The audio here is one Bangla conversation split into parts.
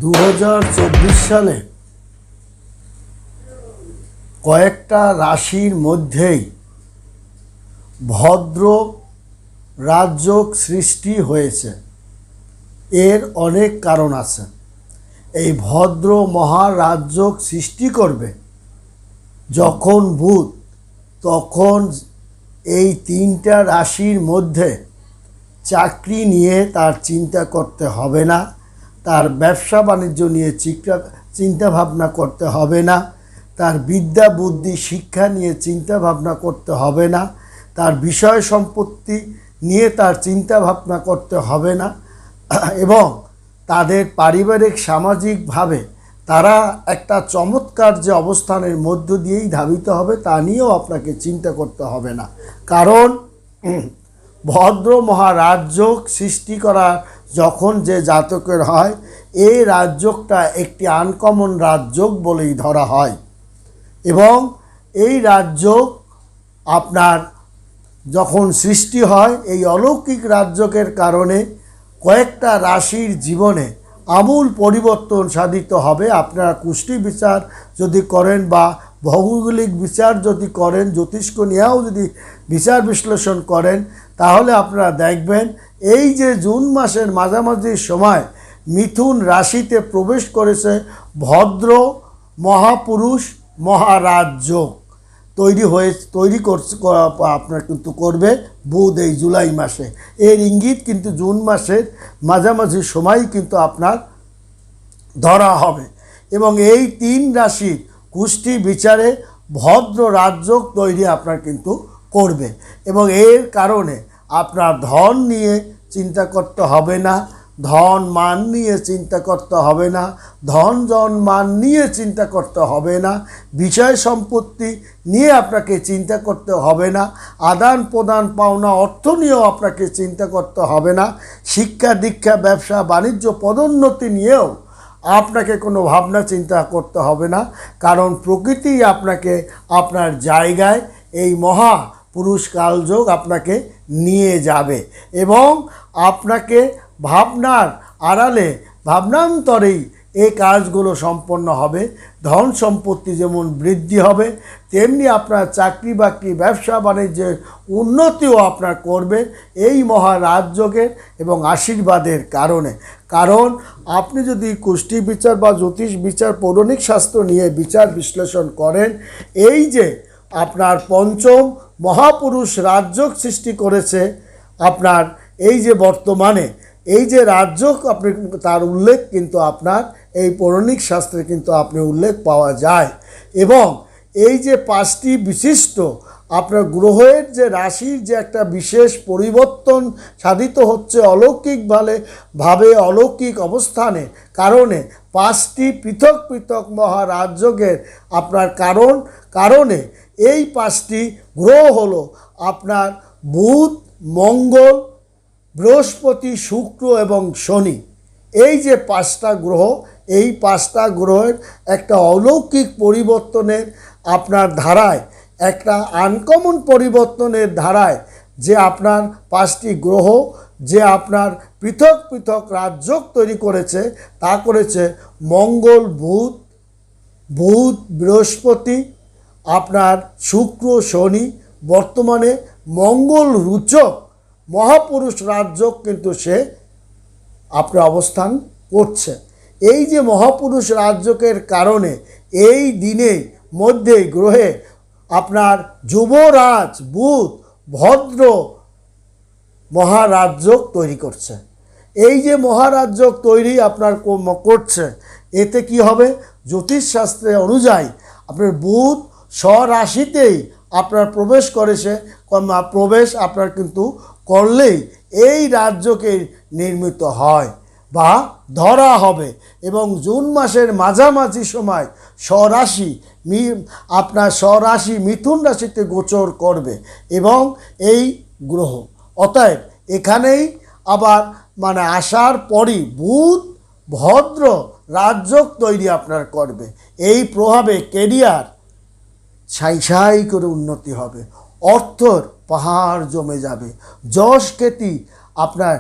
2024 সালে কয়েকটা রাশির মধ্যেই ভদ্র রাজযোগ সৃষ্টি হয়েছে। এর অনেক কারণ আছে। এই ভদ্র মহারাজযোগ সৃষ্টি করবে যখন বুধ, তখন এই তিনটা রাশির মধ্যে চাকরি নিয়ে তার চিন্তা করতে হবে না, তার ব্যবসা বাণিজ্য নিয়ে চিন্তা ভাবনা করতে হবে না, তার বিদ্যা বুদ্ধি শিক্ষা নিয়ে চিন্তা ভাবনা করতে হবে না, তার বিষয় সম্পত্তি নিয়ে তার চিন্তা ভাবনা করতে হবে না, এবং তাদের পারিবারিক সামাজিকভাবে তারা একটা চমৎকার যে অবস্থানের মধ্য দিয়েই ধাবিত হবে তা নিয়েও আপনাকে চিন্তা করতে হবে না। কারণ ভদ্র মহারাজযোগ সৃষ্টি করা যখন যে জাতকের হয়, এই রাজযোগটা একটি আনকমন রাজযোগ বলেই ধরা হয়। এবং এই রাজযোগ আপনার যখন সৃষ্টি হয়, এই অলৌকিক রাজযোগের কারণে কয়েকটা রাশির জীবনে আমূল পরিবর্তন সাধিত হবে। আপনারা কুষ্টি বিচার যদি করেন বা ভৌগোলিক বিচার যদি করেন, জ্যোতিষ্ক নিয়েও যদি বিচার বিশ্লেষণ করেন, তাহলে আপনারা দেখবেন এই যে জুন মাসের মাঝামাঝি সময় মিথুন রাশিতে প্রবেশ করেছে ভদ্র মহাপুরুষ মহারাজযোগ তৈরি করছে আপনার কিন্তু করবে বুধ এই জুলাই মাসে। এর ইঙ্গিত কিন্তু জুন মাসের মাঝামাঝি সময় কিন্তু আপনার ধরা হবে। এবং এই তিন রাশির কুষ্টি বিচারে ভদ্র রাজযোগ তৈরি আপনার কিন্তু করবে। এবং এর কারণে আপনার ধন নিয়ে চিন্তা করতে হবে না, ধন মান নিয়ে চিন্তা করতে হবে না, ধন জন মান নিয়ে চিন্তা করতে হবে না, বিষয় সম্পত্তি নিয়ে আপনাকে চিন্তা করতে হবে না, আদান প্রদান পাওনা অর্থ নিয়েও আপনাকে চিন্তা করতে হবে না, শিক্ষা দীক্ষা ব্যবসা বাণিজ্য পদোন্নতি নিয়েও আপনাকে কোনো ভাবনা চিন্তা করতে হবে না। কারণ প্রকৃতি আপনাকে আপনার জায়গায় এই মহা পুরুষ কালযোগ আপনাকে নিয়ে যাবে এবং আপনাকে ভাবনার আড়ালে ভাবনান্তরেই এই কাজগুলো সম্পন্ন হবে। ধন সম্পত্তি যেমন বৃদ্ধি হবে, তেমনি আপনার চাকরি বাকরি ব্যবসা বাণিজ্যের উন্নতিও আপনার করবে এই মহারাজযোগের এবং আশীর্বাদের কারণে। কারণ আপনি যদি কুষ্টি বিচার বা জ্যোতিষ বিচার পৌরাণিক শাস্ত্র নিয়ে বিচার বিশ্লেষণ করেন, এই যে আপনার পঞ্চম মহাপুরুষ রাজযোগ সৃষ্টি করেছে আপনার এই যে বর্তমানে এই যে রাজযোগ, আপনি তার উল্লেখ কিন্তু আপনার এই পৌরাণিক শাস্ত্রে কিন্তু আপনি উল্লেখ পাওয়া যায়। এবং এই যে পাঁচটি বিশিষ্ট আপনার গ্রহের যে রাশির যে একটা বিশেষ পরিবর্তন সাধিত হচ্ছে অলৌকিকভাবে অলৌকিক অবস্থানে কারণে পাঁচটি পৃথক পৃথক মহারাজযোগের আপনার কারণে এই পাঁচটি গ্রহ হলো আপনার বুধ, মঙ্গল, বৃহস্পতি, শুক্র এবং শনি। এই যে পাঁচটা গ্রহ, এই পাঁচটা গ্রহের একটা অলৌকিক পরিবর্তনের আপনার ধারায়, একটা আনকমন পরিবর্তনের ধারায় যে আপনার পাঁচটি গ্রহ যে আপনার পৃথক পৃথক রাজযোগ তৈরি করেছে, তা করেছে মঙ্গল, বুধ, বৃহস্পতি, আপনার শুক্র, শনি। বর্তমানে মঙ্গল রুচক মহাপুরুষ রাজযোগ কিন্তু সে আপনার অবস্থান করছে। এই যে মহাপুরুষ রাজযোগের কারণে এই দিনের মধ্যে গ্রহে আপনার যুবরাজ বুধ ভদ্র মহারাজযোগ তৈরি করছে। এই যে মহারাজযোগ তৈরি আপনার করছে, এতে কি হবে? জ্যোতিষশাস্ত্রে অনুযায়ী আপনার বুধ স্বরাশিতেই আপনার প্রবেশ করেছে, প্রবেশ আপনার কিন্তু করলেই এই রাজযোগে নির্মিত হয় বা ধরা হবে। এবং জুন মাসের মাঝামাঝি সময় আপনার স্বরাশি মিথুন রাশিতে গোচর করবে এবং এই গ্রহ, অতএব এখানেই আবার আসার পরই বুধ ভদ্র রাজযোগ তৈরি আপনার করবে। এই প্রভাবে কেরিয়ার ছাই করে উন্নতি হবে, অর্থর পাহাড় জমে যাবে, যশ খ্যাতি আপনার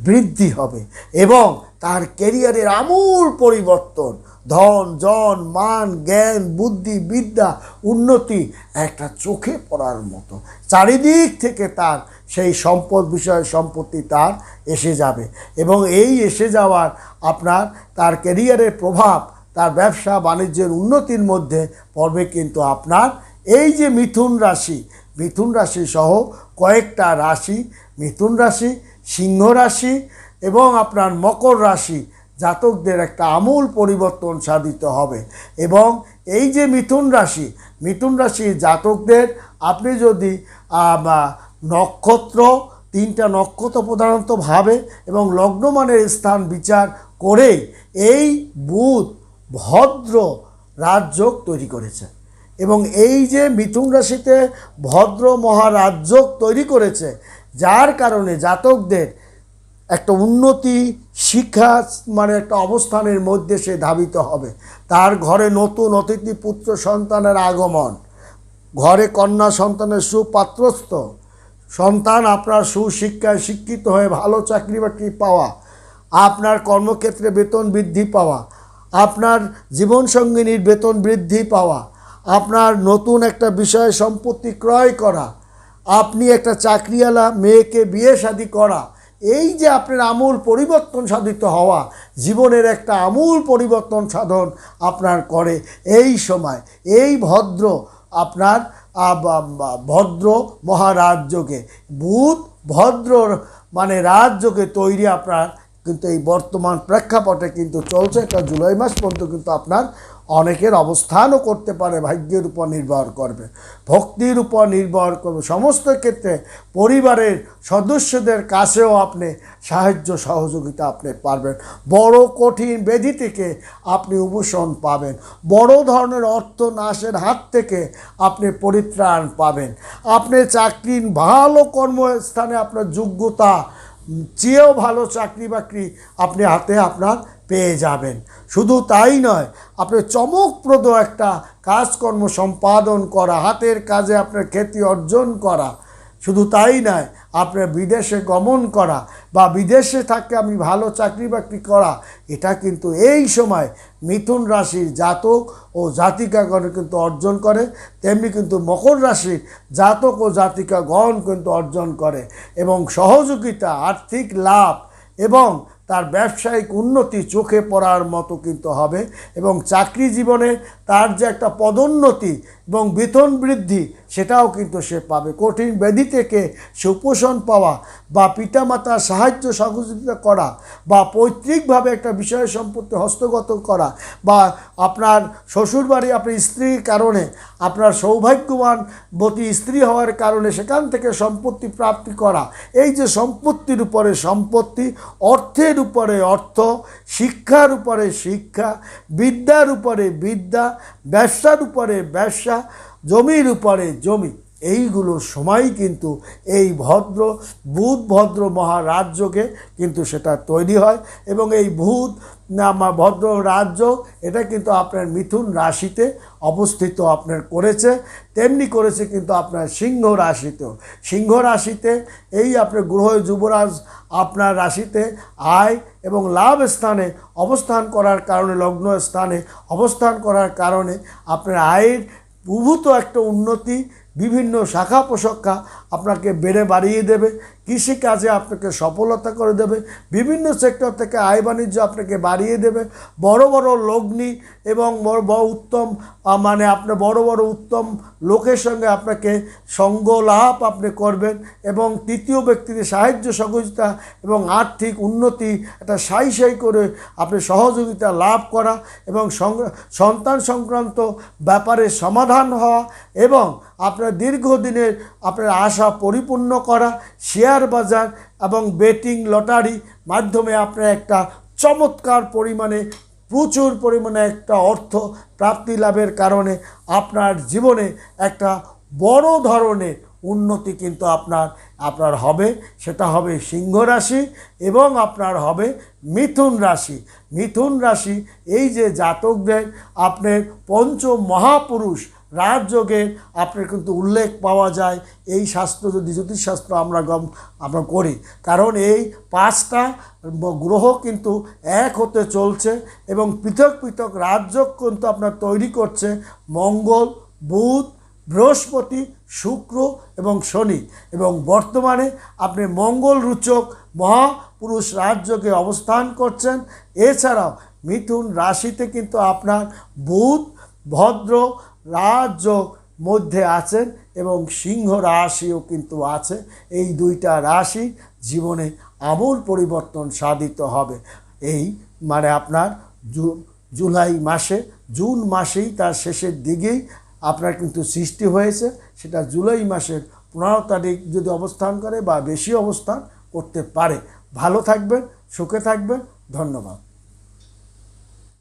বৃদ্ধি হবে এবং তার ক্যারিয়ারের আমূল পরিবর্তন, ধন জন মান জ্ঞান বুদ্ধি বিদ্যা উন্নতি একটা চোখে পড়ার মতো চারিদিক থেকে তার সেই সম্পদ বিষয় সম্পত্তি তার এসে যাবে এবং এই এসে যাওয়ার আপনার তার ক্যারিয়ারের প্রভাব তার ব্যবসা বাণিজ্যের উন্নতির মধ্যে পড়বে। কিন্তু আপনার এই যে মিথুন রাশি সহ কয়েকটা রাশি, মিথুন রাশি, সিংহ রাশি এবং আপনার মকর রাশি জাতকদের একটা আমূল পরিবর্তন সাধিত হবে। এবং এই যে মিথুন রাশি জাতকদের আপনি যদি নক্ষত্র, 3টা নক্ষত্র প্রধানত ভাবে এবং লগ্নমানের স্থান বিচার করে এই বুধ ভদ্র রাজযোগ তৈরি করেছে এবং এই যে মিথুন রাশিতে ভদ্র মহারাজযোগ তৈরি করেছে, যার কারণে জাতকদের একটা উন্নতি শিক্ষা একটা অবস্থানের মধ্যে সে ধাবিত হবে। তার ঘরে নতুন অতিথি পুত্র সন্তানের আগমন, ঘরে কন্যা সন্তানের সুপাত্রস্থ সন্তান, আপনার সুশিক্ষায় শিক্ষিত হয়ে ভালো চাকরি বাকরি পাওয়া, আপনার কর্মক্ষেত্রে বেতন বৃদ্ধি পাওয়া, আপনার জীবনসঙ্গিনীর বেতন বৃদ্ধি পাওয়া, আপনার নতুন একটা বিষয় সম্পত্তি ক্রয় করা, আপনি একটা চাকরিওয়ালা মেয়েকে বিয়ে শাদী করা, এই যে আপনার আমূল পরিবর্তন সাধিত হওয়া, জীবনের একটা আমূল পরিবর্তন সাধন আপনার করে এই সময় এই আপনার ভদ্র মহারাজযোগে বুধ ভদ্র রাজযোগে তৈরি আপনার কিন্তু এই বর্তমান প্রেক্ষাপটে কিন্তু চলছে। একটা জুলাই মাস পর্যন্ত কিন্তু আপনার অনেকের অবস্থানও করতে পারে, ভাগ্যের উপর নির্ভর করবে, ভক্তির উপর নির্ভর করবে। সমস্ত ক্ষেত্রে পরিবারের সদস্যদের কাছেও আপনি সাহায্য সহযোগিতা আপনি পারবেন, বড় কঠিন ব্যাধি থেকে আপনি উপশম পাবেন, বড় ধরনের অর্থ নাশের হাত থেকে আপনি পরিত্রাণ পাবেন, আপনি চাকরির ভালো কর্মস্থানে আপনার যোগ্যতা চেয়েও ভালো চাকরি বাকরি আপনি হাতে আপনার পেয়ে যাবেন। শুধু তাই নয়, আপনি চমকপ্রদ একটা কাজকর্ম সম্পাদন করা, হাতের কাজে আপনার খ্যাতি অর্জন করা, শুধু তাই নয় আপনার বিদেশে গমন করা বা বিদেশে থাকতে আমি ভালো চাকরি বাকরি করা, এটা কিন্তু এই সময় মিথুন রাশির জাতক ও জাতিকাগণ কিন্তু অর্জন করে, তেমনি কিন্তু মকর রাশির জাতক ও জাতিকাগণ কিন্তু অর্জন করে এবং সহযোগিতা আর্থিক লাভ এবং তার ব্যবসায়িক উন্নতি চোখে পড়ার মতো কিন্তু হবে এবং চাকরি জীবনে তার যে একটা পদোন্নতি এবং বেতন বৃদ্ধি সেটাও কিন্তু সে পাবে। কঠিন ব্যাধি থেকে সে উপশম পাওয়া বা পিতামাতার সাহায্য সহযোগিতা করা বা পৈতৃকভাবে একটা বিষয় সম্পত্তি হস্তগত করা বা আপনার শ্বশুরবাড়ি আপনার স্ত্রীর কারণে আপনার সৌভাগ্যবানবতী স্ত্রী হওয়ার কারণে সেখান থেকে সম্পত্তি প্রাপ্তি করা, এই যে সম্পত্তির উপরে সম্পত্তি, অর্থের উপরে অর্থ, শিক্ষার উপরে শিক্ষা, বিদ্যার উপরে বিদ্যা, ব্যবসার উপরে ব্যবসা, জমির উপরে জমি, এইগুলো সময় কিন্তু এই বুধ ভদ্র মহারাজযোগে কিন্তু সেটা তৈরি হয় এবং এই ভদ্র রাজযোগ এটা কিন্তু আপনার মিথুন রাশিতে অবস্থিত আপনার করেছে, তেমনি করেছে কিন্তু আপনার সিংহ রাশিতে এই আপনার গ্রহ যুবরাজ আপনার রাশিতে আয় এবং লাভ স্থানে অবস্থান করার কারণে, লগ্ন স্থানে অবস্থান করার কারণে আপনার আয়ের প্রভূত একটা উন্নতি, বিভিন্ন শাখা প্রশাখা আপনাকে বাড়িয়ে দেবে, কৃষিকাজে আপনাকে সফলতা করে দেবে, বিভিন্ন সেক্টর থেকে আয় বাণিজ্য আপনাকে বাড়িয়ে দেবে, বড় বড় লগ্নি এবং উত্তম আপনি বড় বড় উত্তম লোকের সঙ্গে আপনাকে সঙ্গ লাভ আপনি করবেন এবং তৃতীয় ব্যক্তির সাহায্য সহযোগিতা এবং আর্থিক উন্নতি একটা সাই করে আপনি সহযোগিতা লাভ করা এবং সন্তান সংক্রান্ত ব্যাপারে সমাধান হওয়া এবং আপনার দীর্ঘদিনের আপনার আশা পরিপূর্ণ করা, শেয়ার বাজার এবং বেটিং লটারি মাধ্যমে আপনার একটা চমৎকার পরিমাণে প্রচুর পরিমাণে একটা অর্থ প্রাপ্তি লাভের কারণে আপনার জীবনে একটা বড় ধরনের উন্নতি কিন্তু আপনার হবে। সেটা হবে সিংহ রাশি এবং আপনার হবে মিথুন রাশি। এই যে জাতকদের আপনার পঞ্চ মহাপুরুষ রাজযোগের আপনার কিন্তু উল্লেখ পাওয়া যায় এই শাস্ত্র, যদি জ্যোতিষশাস্ত্র আমরা করি, কারণ এই 5টা গ্রহ কিন্তু এক হতে চলছে এবং পৃথক পৃথক রাজযোগ কিন্তু আপনার তৈরি করছে মঙ্গল, বুধ, বৃহস্পতি, শুক্র এবং শনি। এবং বর্তমানে আপনি মঙ্গল রুচক মহাপুরুষ রাজযোগে অবস্থান করছেন। এছাড়াও মিথুন রাশিতে কিন্তু আপনার বুধ ভদ্র রাজযোগ মধ্যে আছেন এবং সিংহ রাশিও কিন্তু আছে। এই 2টা রাশি জীবনে আমূল পরিবর্তন সাধিত হবে। এই মানে আপনার জুলাই মাসে, জুন মাসেই তার শেষের দিকেই আপনার কিন্তু সৃষ্টি হয়েছে। সেটা জুলাই মাসের 15 তারিখ যদি অবস্থান করে বা বেশি অবস্থান করতে পারে। ভালো থাকবেন, সুখে থাকবেন, ধন্যবাদ।